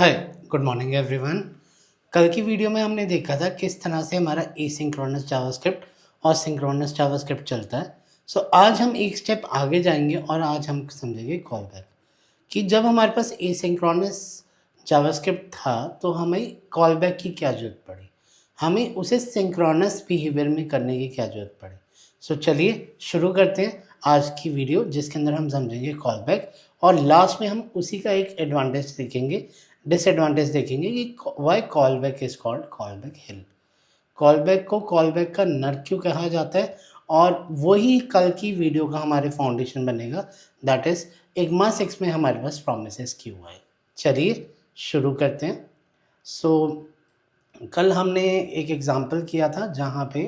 हाय, good morning everyone. कल की video में हमने देखा था किस तरह से हमारा एसिंक्रोनस जावास्क्रिप्ट और सिंक्रोनस जावास्क्रिप्ट चलता है। सो आज हम एक स्टेप आगे जाएंगे और आज हम समझेंगे कॉल बैक कि जब हमारे पास एसिंक्रोनस जावास्क्रिप्ट था तो हमें कॉल बैक की क्या ज़रूरत पड़ी, हमें उसे सिंक्रोनस बिहेवियर में करने की क्या ज़रूरत पड़ी। सो चलिए शुरू करते हैं आज की वीडियो जिसके अंदर हम समझेंगे कॉल बैक और लास्ट में हम उसी का एक एडवांटेज देखेंगे, डिसएडवांटेज देखेंगे कि why call back is called call back hell. Call back को कॉल बैक का नर क्यों कहा जाता है और वही कल की वीडियो का हमारे फाउंडेशन बनेगा, दैट इज इग्मा 6 में हमारे पास प्रोमिसेस क्यों आए। चलिए शुरू करते हैं। सो कल हमने एक एग्जांपल किया था जहाँ पे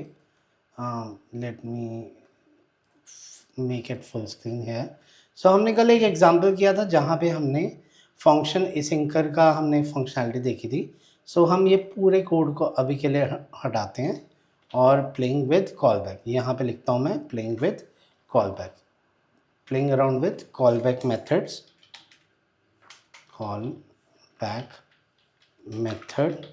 let me make it full screen है। सो हमने कल एक एग्जांपल किया था जहाँ पे हमने फंक्शन एसिंकर का हमने फंक्शनैलिटी देखी थी। सो हम ये पूरे कोड को अभी के लिए हटाते हैं और प्लेइंग विद कॉल बैक यहाँ पे लिखता हूँ मैं playing with call back, playing around with call back methods, call back method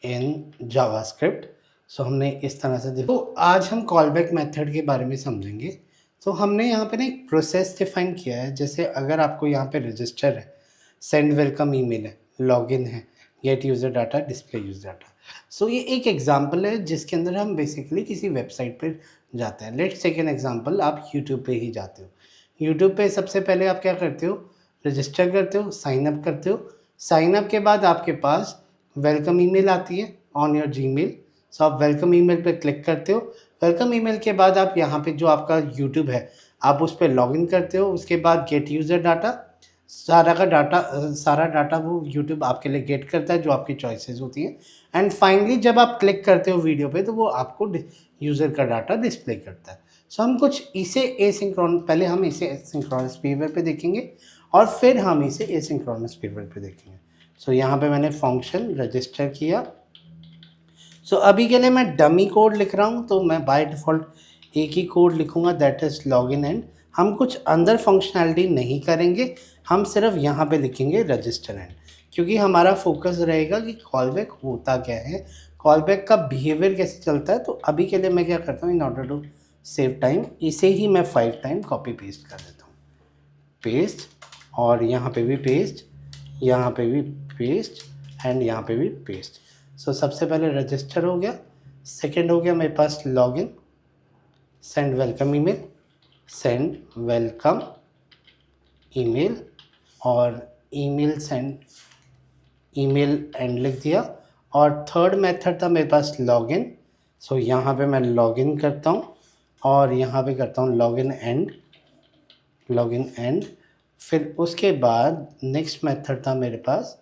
in JavaScript. So हमने इस तरह से देखो, तो आज हम कॉल बैक मेथड के बारे में समझेंगे। तो हमने यहाँ पे ना एक प्रोसेस डिफाइन किया है। जैसे अगर आपको यहाँ पे रजिस्टर है, सेंड वेलकम ईमेल है, लॉगिन है, get user data, display user data. So ये एक एग्जांपल है जिसके अंदर हम बेसिकली किसी वेबसाइट पर जाते हैं। लेट्स टेक एन एग्जांपल, आप यूट्यूब पे ही जाते हो। यूट्यूब पे सबसे पहले आप क्या करते हो, रजिस्टर करते हो, साइन अप करते हो। साइन अप के बाद आपके पास वेलकम ईमेल आती है ऑन योर जीमेल। सो आप वेलकम ईमेल पे क्लिक करते हो। वेलकम ईमेल के बाद आप यहाँ पे जो आपका यूट्यूब है आप उस पर लॉगिन करते हो। उसके बाद गेट यूज़र डाटा, सारा डाटा वो यूट्यूब आपके लिए गेट करता है जो आपकी चॉइसेस होती हैं। एंड फाइनली जब आप क्लिक करते हो वीडियो पे तो वो आपको यूज़र का डाटा डिस्प्ले करता है। सो हम कुछ इसे पहले हम इसे एसिंक्रोनस बिहेवियर पे देखेंगे और फिर हम इसे एसिंक्रोनस बिहेवियर पे देखेंगे। सो यहाँ पे मैंने फंक्शन रजिस्टर किया। सो अभी के लिए मैं डमी कोड लिख रहा हूँ तो मैं बाय डिफ़ॉल्ट एक ही कोड लिखूँगा, दैट इज़ लॉगिन एंड। हम कुछ अंदर फंक्शनैलिटी नहीं करेंगे, हम सिर्फ यहाँ पे लिखेंगे रजिस्टर एंड, क्योंकि हमारा फोकस रहेगा कि कॉल बैक होता क्या है, कॉल बैक का बिहेवियर कैसे चलता है। तो अभी के लिए मैं क्या करता हूँ, in order to save time इसे ही मैं 5 टाइम कॉपी पेस्ट कर देता हूँ, पेस्ट, और यहाँ पे भी पेस्ट, यहाँ पे भी पेस्ट एंड यहाँ पे भी पेस्ट। सो सबसे पहले रजिस्टर हो गया, सेकंड हो गया मेरे पास login, send welcome email, send welcome email और ईमेल सेंड ईमेल एंड लिख दिया। और थर्ड मेथड था मेरे पास लॉगिन। सो यहाँ पे मैं लॉगिन करता हूँ और यहाँ पे करता हूँ लॉगिन एंड, लॉगिन एंड। फिर उसके बाद नेक्स्ट मेथड था मेरे पास,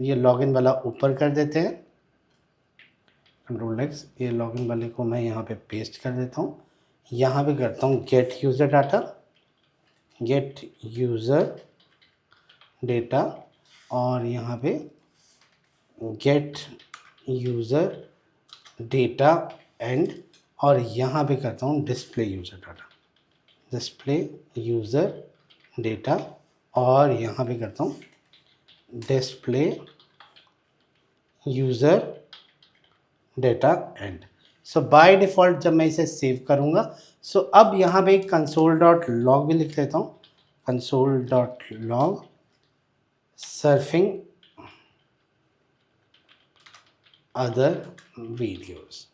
ये लॉगिन वाला ऊपर कर देते हैं, कंट्रोल एक्स, ये लॉगिन वाले को मैं यहाँ पे पेस्ट कर देता हूँ। यहाँ पे करता हूँ gate user data, gate user data, और यहाँ पे गेट यूज़र डेटा एंड, और यहाँ पे करता हूँ display user data, display user data, और यहाँ पे करता हूँ display user data and. So by default जब मैं इसे सेव करूँगा, सो अब यहाँ पे कंसोल डॉट लॉग भी लिख लेता हूँ, console dot log surfing other videos.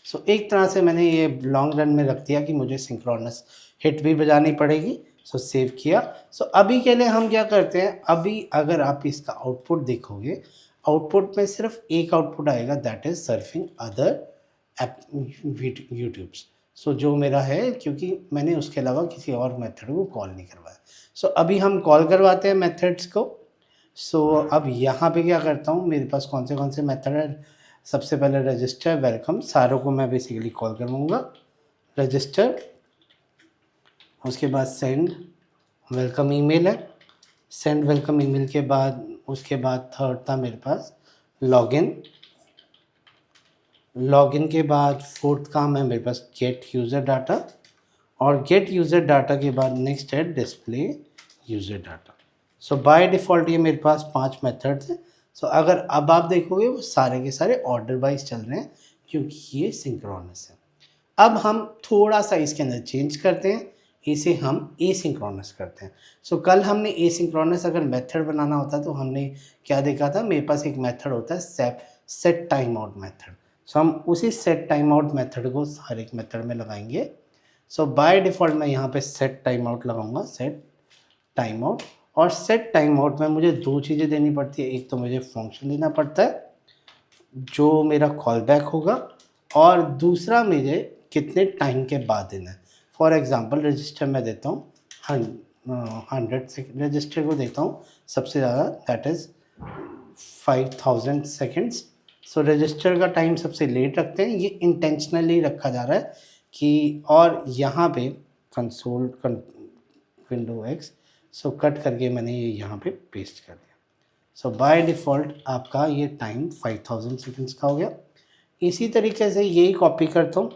So एक तरह से मैंने ये लॉन्ग रन में रख दिया कि मुझे सिंक्रोनस हिट भी बजानी पड़ेगी। सो सेव किया। सो अभी के लिए हम क्या करते हैं, अभी अगर आप इसका आउटपुट देखोगे, आउटपुट में सिर्फ एक आउटपुट आएगा, that is surfing other app YouTubes. So जो मेरा है, क्योंकि मैंने उसके अलावा किसी और मेथड को कॉल नहीं करवाया। सो अभी हम कॉल करवाते हैं मेथड्स को। सो अब यहाँ पे क्या करता हूँ, मेरे पास कौन से मेथड है। सबसे पहले रजिस्टर, वेलकम, सारों को मैं बेसिकली कॉल करवाऊँगा। रजिस्टर, उसके बाद सेंड वेलकम ईमेल है, सेंड वेलकम ईमेल के बाद उसके बाद थर्ड था मेरे पास लॉगिन, लॉगिन के बाद फोर्थ काम है मेरे पास गेट यूज़र डाटा, और गेट यूज़र डाटा के बाद नेक्स्ट है display user data. So by default ये मेरे पास 5 मेथड्स हैं। सो अगर अब आप देखोगे वो सारे के सारे ऑर्डर वाइज चल रहे हैं क्योंकि ये सिंक्रोनस है। अब हम थोड़ा-सा इसके अंदर चेंज करते हैं, इसे हम एसिंक्रोनस करते हैं। सो कल हमने एसिंक्रोनस अगर मेथड बनाना होता तो हमने क्या देखा था, मेरे पास एक मेथड होता है सेट टाइम आउट मेथड। सो हम उसी सेट टाइम आउट मेथड को हर एक मेथड में लगाएंगे। सो बाय डिफ़ॉल्ट मैं यहाँ पे सेट टाइम आउट लगाऊंगा, सेट टाइम आउट। और सेट टाइम आउट में मुझे 2 चीज़ें देनी पड़ती है, एक तो मुझे फंक्शन देना पड़ता है जो मेरा कॉल बैक होगा, और दूसरा मुझे कितने टाइम के बाद देना है। फॉर एग्ज़ाम्पल रजिस्टर मैं देता हूँ 100 सेकेंड, रजिस्टर को देता हूँ सबसे ज़्यादा, that is 5000 seconds. So register का टाइम सबसे लेट रखते हैं, ये इंटेंशनली रखा जा रहा है कि, और यहाँ पे console window x, so cut करके मैंने ये यहाँ पे पेस्ट कर दिया। सो बाय डिफ़ॉल्ट आपका ये टाइम 5000 सेकेंड्स का हो गया। इसी तरीके से यही कॉपी करता हूँ,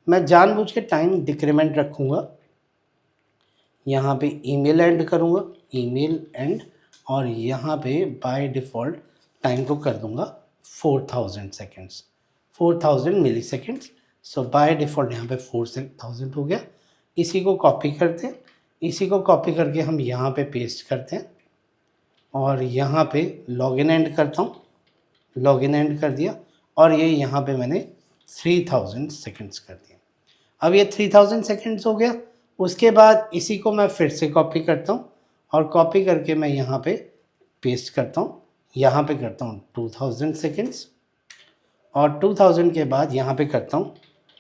मैं जानबूझ के टाइम डिक्रीमेंट रखूँगा, यहाँ पे ईमेल एंड करूँगा, ईमेल एंड, और यहाँ पे बाय डिफ़ॉल्ट टाइम को कर दूँगा 4000 seconds, 4000 milliseconds. So by default यहाँ पे 4000 हो गया। इसी को कॉपी करते हैं, इसी को कॉपी करके हम यहाँ पे पेस्ट करते हैं, और यहाँ पे लॉगिन एंड करता हूँ, लॉगिन एंड कर दिया, और ये यहाँ पे मैंने 3000 सेकेंड्स कर दिया। अब ये 3000 सेकेंड्स हो गया। उसके बाद इसी को मैं फिर से कॉपी करता हूँ, और कॉपी करके मैं यहाँ पे पेस्ट करता हूँ, यहाँ पे करता हूँ 2000 सेकेंड्स, और 2000 के बाद यहाँ पे करता हूँ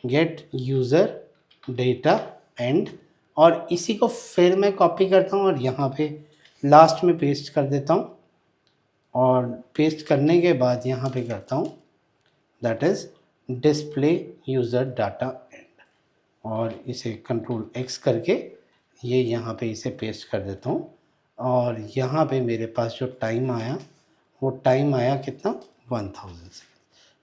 गेट यूज़र डेटा एंड, और इसी को फिर मैं कॉपी करता हूँ और यहाँ पे लास्ट में पेस्ट कर देता हूँ, और पेस्ट करने के बाद यहाँ पे करता हूँ that is display user data and, और इसे कंट्रोल एक्स करके ये यहाँ पे इसे पेस्ट कर देता हूँ, और यहाँ पे मेरे पास जो टाइम आया वो टाइम आया कितना, 1000 सेकेंड।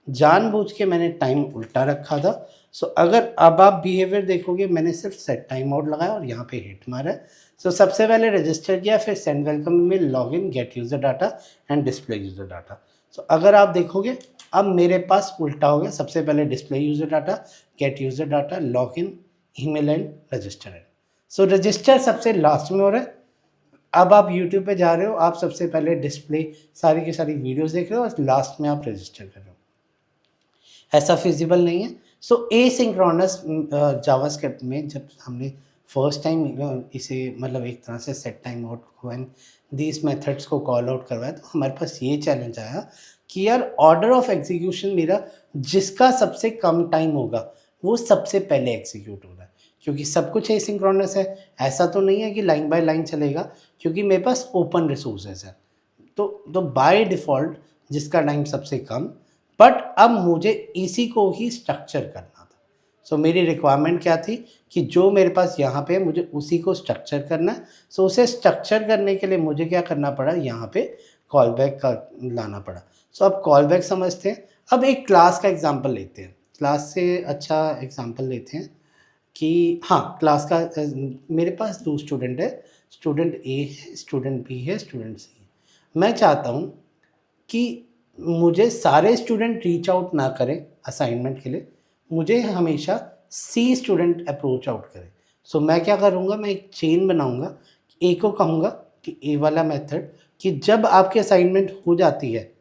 जानबूझ के मैंने टाइम उल्टा रखा था। सो अगर अब आप बिहेवियर देखोगे, मैंने सिर्फ सेट टाइम आउट लगाया और यहाँ पे हिट मारा है। सो सबसे पहले रजिस्टर किया, फिर सेंड वेलकम में login, get user data and display user data. So अगर आप देखोगे अब मेरे पास उल्टा हो गया, सबसे पहले display user data, gate user data, login, email and register and. So register सबसे लास्ट में हो रहा है। अब आप यूट्यूब पे जा रहे हो, आप सबसे पहले डिस्प्ले सारी की सारी वीडियोस देख रहे हो और लास्ट में आप रजिस्टर कर रहे हो, ऐसा फिजिबल नहीं है। सो एसिंक्रोनस जावास्क्रिप्ट में जब हमने फर्स्ट टाइम इसे मतलब एक तरह से सेट टाइम आउट को एंड दीज मेथड्स को कॉल आउट करवाया, तो हमारे पास ये चैलेंज आया कि यार ऑर्डर ऑफ एग्जीक्यूशन मेरा जिसका सबसे कम टाइम होगा वो सबसे पहले एग्जीक्यूट हो रहा है, क्योंकि सब कुछ एसिंक्रोनस है। ऐसा तो नहीं है कि लाइन बाय लाइन चलेगा, क्योंकि मेरे पास ओपन रिसोर्सेज है। तो बाय डिफ़ॉल्ट जिसका टाइम सबसे कम, बट अब मुझे इसी को ही स्ट्रक्चर करना था। सो मेरी रिक्वायरमेंट क्या थी कि जो मेरे पास यहाँ पे है मुझे उसी को स्ट्रक्चर करना है। सो उसे स्ट्रक्चर करने के लिए मुझे क्या करना पड़ा, यहाँ पे कॉल बैक का लाना पड़ा। सो अब कॉल बैक समझते हैं। अब एक क्लास का एग्जाम्पल लेते हैं, क्लास से अच्छा एग्जाम्पल लेते हैं कि हाँ, क्लास का मेरे पास 2 स्टूडेंट है, स्टूडेंट ए है, स्टूडेंट बी है, स्टूडेंट सी है। मैं चाहता हूँ कि मुझे सारे स्टूडेंट रीच आउट ना करें असाइनमेंट के लिए, मुझे हमेशा सी स्टूडेंट अप्रोच आउट करें। सो मैं क्या करूँगा, मैं एक चेन बनाऊँगा। ए को कहूँगा कि ए वाला मेथड कि जब आपकी असाइनमेंट हो जाती है,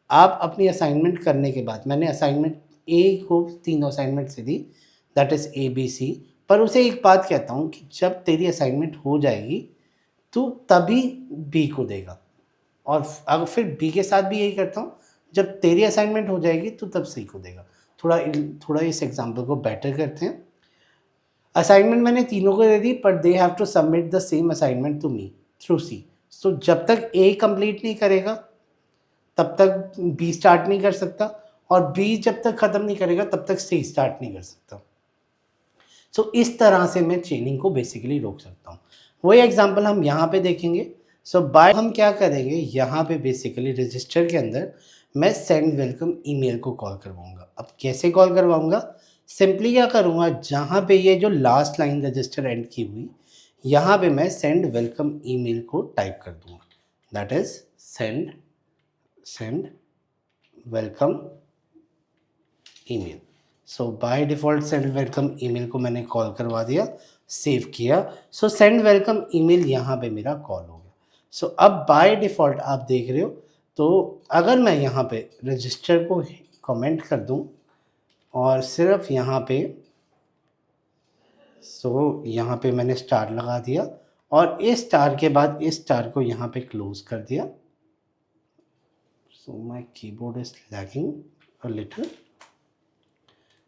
आप अपनी असाइनमेंट करने के बाद, मैंने असाइनमेंट ए को तीनों असाइनमेंट से दी, that is A B C, पर उसे एक बात कहता हूँ कि जब तेरी असाइनमेंट हो जाएगी तो तभी बी को देगा, और अब फिर बी के साथ भी यही करता हूँ, जब तेरी असाइनमेंट हो जाएगी तो तब सी को देगा। थोड़ा इस एग्जांपल को बेटर करते हैं। असाइनमेंट मैंने तीनों को दे दी, पर they have to submit the same assignment to me through C. So जब तक ए कंप्लीट नहीं करेगा तब तक बी स्टार्ट नहीं कर सकता, और बी जब तक ख़त्म नहीं करेगा तब तक सी स्टार्ट नहीं कर सकता। सो इस तरह से मैं चेनिंग को बेसिकली रोक सकता हूँ। वही एग्जांपल हम यहाँ पे देखेंगे। सो बाय हम क्या करेंगे, यहाँ पे बेसिकली रजिस्टर के अंदर मैं सेंड वेलकम ईमेल को कॉल करवाऊँगा। अब कैसे कॉल करवाऊँगा, सिंपली क्या करूँगा, जहाँ पे ये जो लास्ट लाइन रजिस्टर एंड की हुई, यहाँ पे मैं सेंड वेलकम ईमेल को टाइप कर दूँगा। That is send welcome email. So by default send welcome email को मैंने कॉल करवा दिया, सेव किया। सो सेंड वेलकम ईमेल यहाँ पे मेरा कॉल हो गया। सो अब बाय डिफ़ॉल्ट आप देख रहे हो, तो अगर मैं यहाँ पे रजिस्टर को कमेंट कर दूँ और सिर्फ यहाँ पे यहाँ पे मैंने स्टार लगा दिया और इस स्टार के बाद इस स्टार को यहाँ पे क्लोज कर दिया। So my keyboard is lagging a little,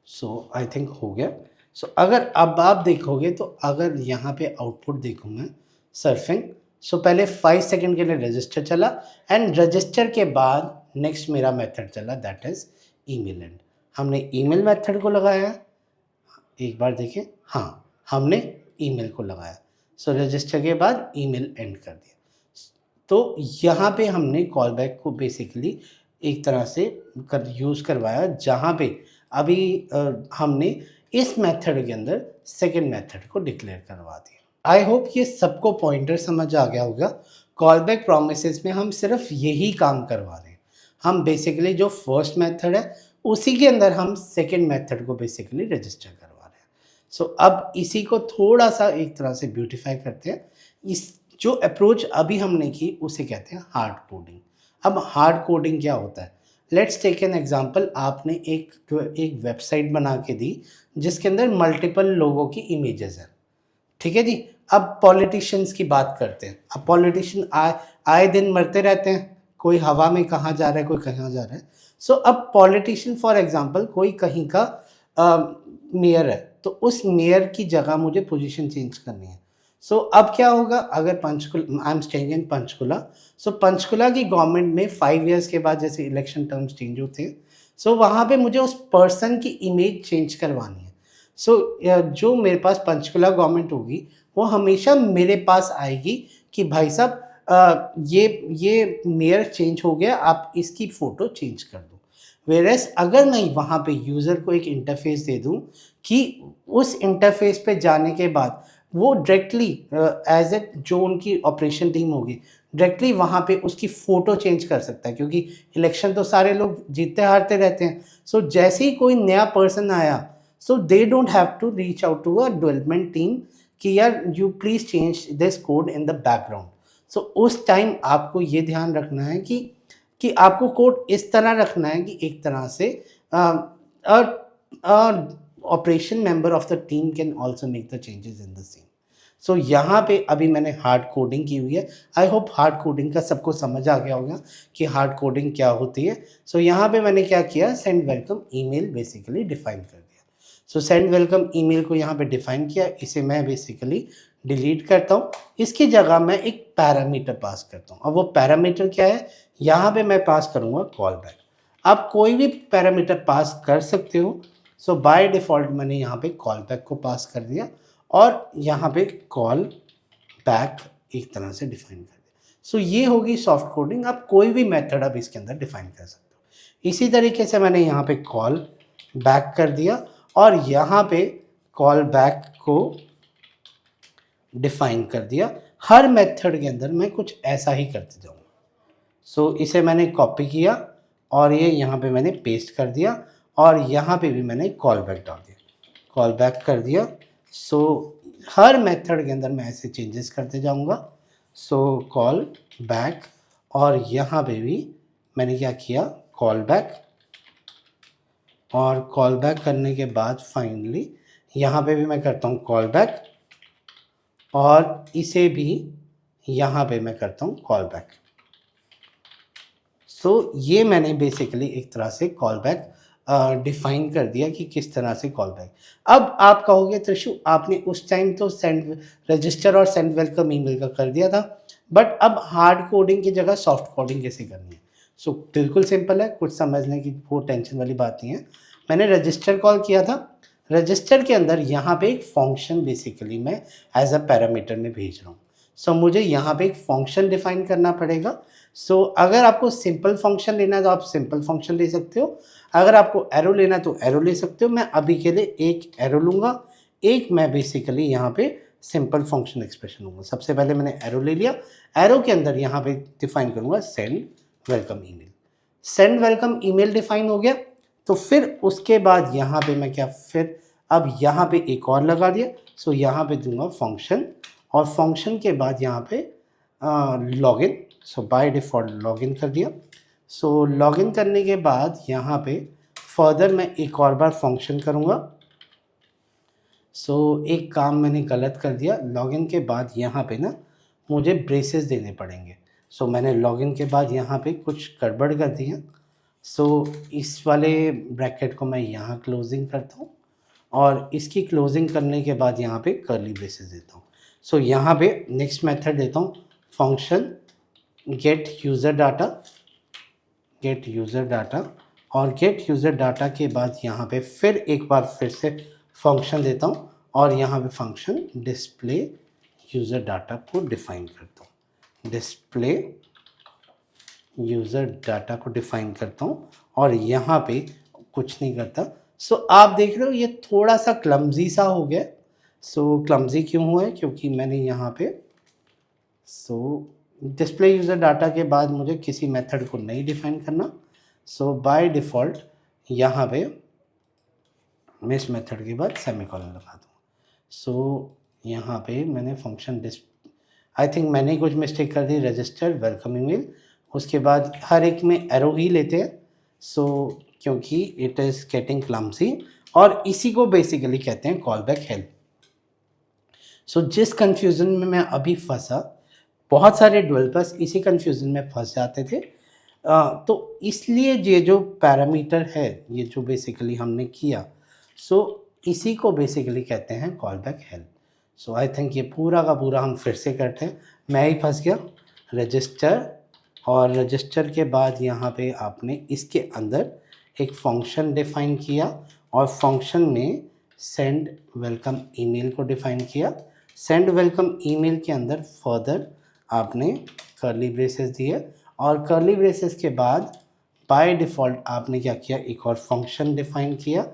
so I think हो गया। सो अगर अब आप देखोगे तो अगर यहाँ पे आउटपुट देखूँ मैं सर्फिंग, सो पहले 5 सेकंड के लिए रजिस्टर चला एंड रजिस्टर के बाद नेक्स्ट मेरा मेथड चला, दैट इज़ ईमेल एंड। हमने ईमेल मेथड को लगाया, एक बार देखिए, हाँ हमने ईमेल को लगाया। सो रजिस्टर के बाद ईमेल एंड कर दिया। तो यहाँ पे हमने कॉल बैक को बेसिकली एक तरह से यूज़ करवाया, जहाँ पे अभी हमने इस मेथड के अंदर सेकंड मेथड को डिक्लेयर करवा दिया। आई होप ये सबको पॉइंटर समझ आ गया होगा। कॉल बैक प्रोमिसेस में हम सिर्फ यही काम करवा रहे हैं। हम बेसिकली जो फर्स्ट मेथड है उसी के अंदर हम सेकंड मेथड को बेसिकली रजिस्टर करवा रहे हैं। सो अब इसी को थोड़ा सा एक तरह से ब्यूटीफाई करते हैं। इस जो अप्रोच अभी हमने की उसे कहते हैं हार्ड कोडिंग। अब हार्ड कोडिंग क्या होता है? Let's take an example. आपने एक वेबसाइट बना के दी जिसके अंदर मल्टीपल लोगों की इमेजेस हैं, ठीक है जी। अब पॉलिटिशियंस की बात करते हैं। अब पॉलिटिशियन आए दिन मरते रहते हैं, कोई हवा में कहाँ जा रहा है, कोई कहाँ जा रहा है। सो अब पॉलिटिशियन फॉर एग्जांपल कोई कहीं का मेयर है, तो उस मेयर की जगह मुझे पोजीशन चेंज करनी है। सो अब क्या होगा, अगर Panchkula, I am staying in Panchkula, so Panchkula की गवर्नमेंट में 5 इयर्स के बाद जैसे इलेक्शन टर्म्स चेंज होते हैं, सो वहाँ पे मुझे उस पर्सन की इमेज चेंज करवानी है। सो जो मेरे पास पंचकुला गवर्नमेंट होगी वो हमेशा मेरे पास आएगी कि भाई साहब ये मेयर चेंज हो गया, आप इसकी फ़ोटो चेंज कर दो। वेयरएस अगर मैं वहाँ पे यूज़र को एक इंटरफेस दे दूँ कि उस इंटरफेस पे जाने के बाद वो डायरेक्टली एज ए जो उनकी ऑपरेशन टीम होगी डायरेक्टली वहाँ पे उसकी फ़ोटो चेंज कर सकता है, क्योंकि इलेक्शन तो सारे लोग जीतते हारते रहते हैं। सो जैसे ही कोई नया पर्सन आया, so they don't have to reach out to a development team कि यार you please change this code in the background. So उस टाइम आपको ये ध्यान रखना है कि आपको कोड इस तरह रखना है कि एक तरह से operation member of the team can also make the changes in the same. So यहाँ पे अभी मैंने हार्ड कोडिंग की हुई है। आई होप हार्ड कोडिंग का सबको समझ आ गया होगा कि हार्ड कोडिंग क्या होती है। सो यहाँ पे मैंने क्या किया, send welcome email basically define कर दिया। सो सेंड वेलकम ईमेल को यहाँ पे डिफाइन किया, इसे मैं बेसिकली डिलीट करता हूँ। इसकी जगह मैं एक पैरामीटर पास करता हूँ। अब वो पैरामीटर क्या है, यहाँ पे मैं पास करूँगा कॉल बैक। आप कोई भी पैरामीटर पास कर सकते हो। सो बाय डिफ़ॉल्ट मैंने यहाँ पे कॉल बैक को पास कर दिया और यहाँ पे कॉल बैक एक तरह से डिफाइन कर दिया। सो ये होगी सॉफ्ट कोडिंग। आप कोई भी मेथड आप इसके अंदर डिफाइन कर सकते हो। इसी तरीके से मैंने यहाँ पे कॉल बैक कर दिया और यहाँ पे कॉल बैक को डिफाइन कर दिया। हर मेथड के अंदर मैं कुछ ऐसा ही करते जाऊँगा। सो इसे मैंने कॉपी किया और ये यहाँ पे मैंने पेस्ट कर दिया और यहाँ पे भी मैंने कॉल बैक डाल दिया, कॉल बैक कर दिया। सो हर मेथड के अंदर मैं ऐसे चेंजेस करते जाऊँगा। सो कॉल बैक और यहाँ पे भी मैंने क्या किया, कॉल बैक, और कॉल बैक करने के बाद फाइनली यहाँ पे भी मैं करता हूँ कॉल बैक और इसे भी यहाँ पे मैं करता हूँ कॉल बैक। सो ये मैंने बेसिकली एक तरह से कॉल बैक डिफाइन कर दिया कि किस तरह से कॉल बैक। अब आप कहोगे त्रिशु आपने उस टाइम तो सेंड रजिस्टर और सेंड वेलकम ईमेल का कर दिया था, बट अब हार्ड कोडिंग की जगह सॉफ्ट कोडिंग कैसे करनी है? सो बिल्कुल सिंपल है, कुछ समझने की वो टेंशन वाली बात नहीं है। मैंने रजिस्टर कॉल किया था, रजिस्टर के अंदर यहाँ पे एक फंक्शन बेसिकली मैं एज अ पैरामीटर में भेज रहा हूँ। सो मुझे यहाँ पे एक फंक्शन डिफाइन करना पड़ेगा। सो अगर आपको सिंपल फंक्शन लेना है तो आप सिंपल फंक्शन ले सकते हो, अगर आपको एरो लेना है तो एरो ले सकते हो। मैं अभी के लिए एक एरो लूँगा, एक मैं बेसिकली यहाँ पे सिंपल फंक्शन एक्सप्रेशन होगा। सबसे पहले मैंने एरो ले लिया, एरो के अंदर यहाँ पे डिफाइन करूँगा send welcome email. Send welcome email define हो गया, तो फिर उसके बाद यहाँ पे मैं क्या, फिर अब यहाँ पे एक और लगा दिया। सो यहाँ पे दूंगा फंक्शन, और फंक्शन के बाद यहाँ पे login. So by default login कर दिया। सो लॉगिन करने के बाद यहाँ पे फर्दर मैं एक और बार फंक्शन करूँगा। सो एक काम मैंने गलत कर दिया, लॉगिन के बाद यहाँ पे ना मुझे ब्रेसेस देने पड़ेंगे। सो मैंने लॉगिन के बाद यहाँ पे कुछ गड़बड़ कर दी है। सो इस वाले ब्रैकेट को मैं यहाँ क्लोजिंग करता हूँ, और इसकी क्लोजिंग करने के बाद यहाँ पे कर्ली ब्रेसेस देता हूँ। सो यहाँ पे नेक्स्ट मेथड देता हूँ function gate user data, gate user data, और गेट यूज़र डाटा के बाद यहाँ पे फिर एक बार फिर से फंक्शन देता हूँ, और यहाँ पे फंक्शन डिस्प्ले यूज़र डाटा को डिफ़ाइन करता हूँ। डिस्प्ले यूज़र डाटा को डिफ़ाइन करता हूँ, और यहाँ पे कुछ नहीं करता। सो आप देख रहे हो ये थोड़ा सा क्लमजी सा हो गया। सो क्लमजी क्यों हुआ है, क्योंकि मैंने यहाँ पे डिस्प्ले यूज़र डाटा के बाद मुझे किसी मेथड को नहीं डिफ़ाइन करना। सो बाय डिफ़ॉल्ट यहाँ पे मैं इस मेथड के बाद सेमीकोलन लगा दूँ। सो यहाँ पे मैंने फंक्शन आई थिंक मैंने कुछ मिस्टेक कर दी, रजिस्टर वेलकम ईमेल, उसके बाद हर एक में एरो ही लेते हैं। सो क्योंकि इट इज़ गेटिंग क्लमसी, और इसी को बेसिकली कहते हैं कॉल बैक हेल्प। सो जिस कन्फ्यूज़न में मैं अभी फंसा, बहुत सारे डेवलपर्स इसी कन्फ्यूज़न में फंस जाते थे। तो इसलिए ये जो पैरामीटर है, ये जो बेसिकली हमने किया, इसी को बेसिकली कहते हैं call back help. So I think ये पूरा का पूरा हम फिर से करते हैं। मैं ही फंस गया, रजिस्टर, और रजिस्टर के बाद यहाँ पे आपने इसके अंदर एक फंक्शन डिफ़ाइन किया, और फंक्शन में सेंड वेलकम ईमेल को डिफ़ाइन किया। सेंड वेलकम ईमेल के अंदर फर्दर आपने कर्ली ब्रेसेस दिए, और कर्ली ब्रेसेस के बाद बाय डिफ़ॉल्ट आपने क्या किया, एक और फंक्शन डिफ़ाइन किया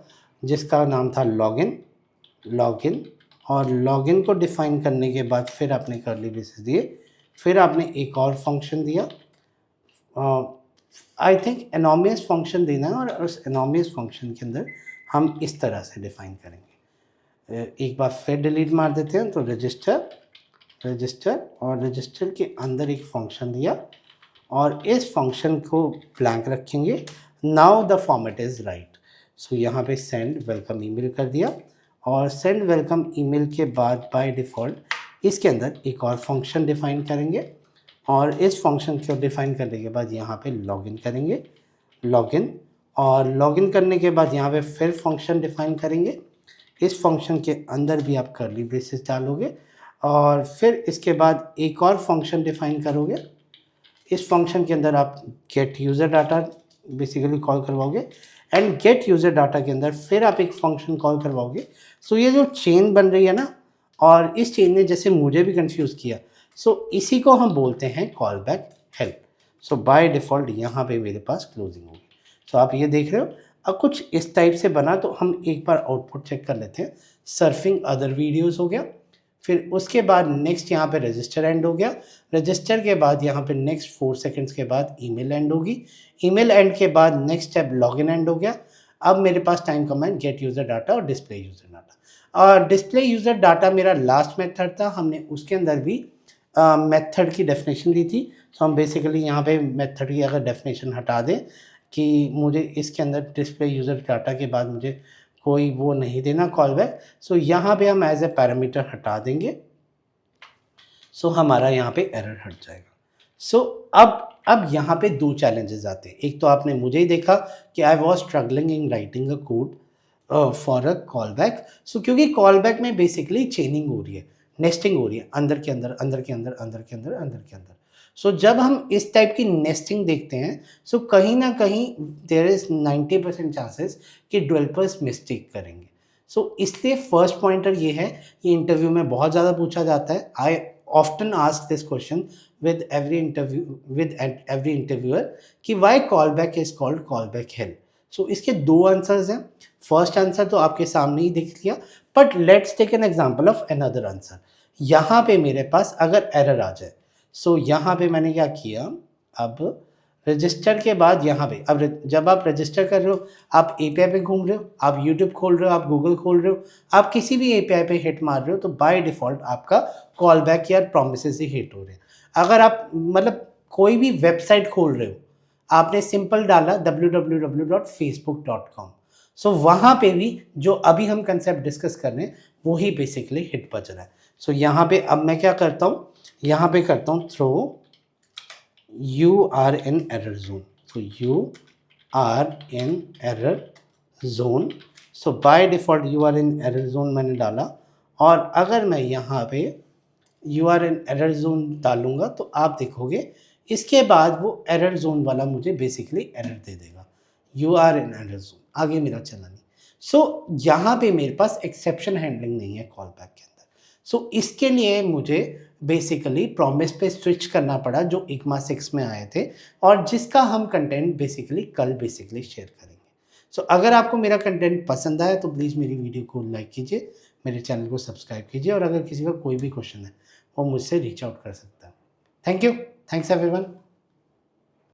जिसका नाम था लॉगिन। और लॉगिन को डिफ़ाइन करने के बाद फिर आपने कर्ली ब्रेसेस दिए, फिर आपने एक और फंक्शन दिया। आई थिंक एनोमियस फंक्शन देना है, और उस एनोमियस फंक्शन के अंदर हम इस तरह से डिफ़ाइन करेंगे। एक बार फिर डिलीट मार देते हैं। तो रजिस्टर और रजिस्टर के अंदर एक फंक्शन दिया, और इस फंक्शन को ब्लैंक रखेंगे। Now the format is right. So यहाँ पे सेंड वेलकम ईमेल कर दिया, और सेंड वेलकम ईमेल के बाद बाय डिफ़ॉल्ट इसके अंदर एक और फंक्शन डिफ़ाइन करेंगे, और इस फंक्शन को डिफ़ाइन करने के बाद यहाँ पे लॉगिन करेंगे, लॉगिन, और लॉगिन करने के बाद यहाँ पे फिर फंक्शन डिफ़ाइन करेंगे। इस फंक्शन के अंदर भी आप कर्ली ब्रेसेस डालोगे, और फिर इसके बाद एक और फंक्शन डिफ़ाइन करोगे। इस फंक्शन के अंदर आप gate user data basically call करवाओगे, एंड गेट यूज़र डाटा के अंदर फिर आप एक फंक्शन कॉल करवाओगे। सो ये जो चेन बन रही है ना, और इस चेन ने जैसे मुझे भी कंफ्यूज किया, इसी को हम बोलते हैं call back help. So by default यहाँ पे मेरे पास क्लोजिंग होगी। आप ये देख रहे हो, अब कुछ इस टाइप से बना। तो हम एक बार आउटपुट चेक कर लेते हैं। सर्फिंग अदर वीडियोस हो गया, फिर उसके बाद नेक्स्ट यहाँ पे रजिस्टर एंड हो गया। रजिस्टर के बाद यहाँ पे नेक्स्ट 4 सेकंड्स के बाद ईमेल एंड होगी। ईमेल एंड के बाद नेक्स्ट स्टेप लॉगिन एंड हो गया। अब मेरे पास time command get user data और डिस्प्ले यूज़र डाटा। और डिस्प्ले यूज़र डाटा मेरा लास्ट मेथड था, हमने उसके अंदर भी मेथड की डेफिनेशन दी थी। हम बेसिकली यहाँ पे मेथड की अगर डेफिनेशन हटा दें कि मुझे इसके अंदर डिस्प्ले यूज़र डाटा के बाद मुझे कोई वो नहीं देना कॉल बैक, यहाँ पे हम एज ए पैरामीटर हटा देंगे। हमारा यहाँ पे एरर हट जाएगा। अब यहाँ पे 2 चैलेंजेस आते हैं। एक तो आपने मुझे ही देखा कि I was struggling in writing a code for a call back. क्योंकि कॉल बैक में बेसिकली चेनिंग हो रही है, नेस्टिंग हो रही है, अंदर के अंदर, अंदर के अंदर, अंदर के अंदर, अंदर के अंदर। जब हम इस टाइप की नेस्टिंग देखते हैं, कहीं ना कहीं देयर इज़ 90% चांसेस कि डेवलपर्स मिस्टेक करेंगे। इसलिए फर्स्ट पॉइंटर ये है, ये इंटरव्यू में बहुत ज़्यादा पूछा जाता है। आई often ask this question with every interviewer कि why callback is called callback help। इसके 2 आंसर्स हैं। फर्स्ट आंसर तो आपके सामने ही देख लिया, but let's take an example of another answer. यहाँ पे मेरे पास अगर एरर आ जाए, सो यहाँ पे मैंने क्या किया, अब रजिस्टर के बाद यहाँ पे अब जब आप रजिस्टर कर रहे हो, आप एपीआई पे घूम रहे हो, आप यूट्यूब खोल रहे हो, आप गूगल खोल रहे हो, आप किसी भी एपीआई पे हिट मार रहे हो, तो बाय डिफ़ॉल्ट आपका कॉल बैक या प्रोमिसेस ही हिट हो रहे हैं। अगर आप मतलब कोई भी वेबसाइट खोल रहे हो, आपने सिंपल डाला www.facebook.com, सो वहाँ पे भी जो अभी हम कंसेप्ट डिस्कस कर रहे हैं वही बेसिकली हिट बज रहा है। सो यहाँ पे अब मैं क्या करता हूँ, यहाँ पे करता हूँ throw you are in error zone, so you are in error zone, so by default you are in error zone मैंने डाला। और अगर मैं यहाँ पे you are in error zone डालूंगा तो आप देखोगे इसके बाद वो error zone वाला मुझे बेसिकली एरर दे देगा, you are in error zone, आगे मेरा चला नहीं। सो यहाँ पे मेरे पास एक्सेप्शन हैंडलिंग नहीं है कॉल बैक के अंदर। सो इसके लिए मुझे बेसिकली प्रॉमिस पे स्विच करना पड़ा जो इग्मा 6 में आए थे, और जिसका हम कंटेंट बेसिकली कल बेसिकली शेयर करेंगे। सो अगर आपको मेरा कंटेंट पसंद आया तो प्लीज़ मेरी वीडियो को लाइक कीजिए, मेरे चैनल को सब्सक्राइब कीजिए, और अगर किसी का कोई भी क्वेश्चन है वो मुझसे रीच आउट कर सकता है। Thank you, thanks everyone.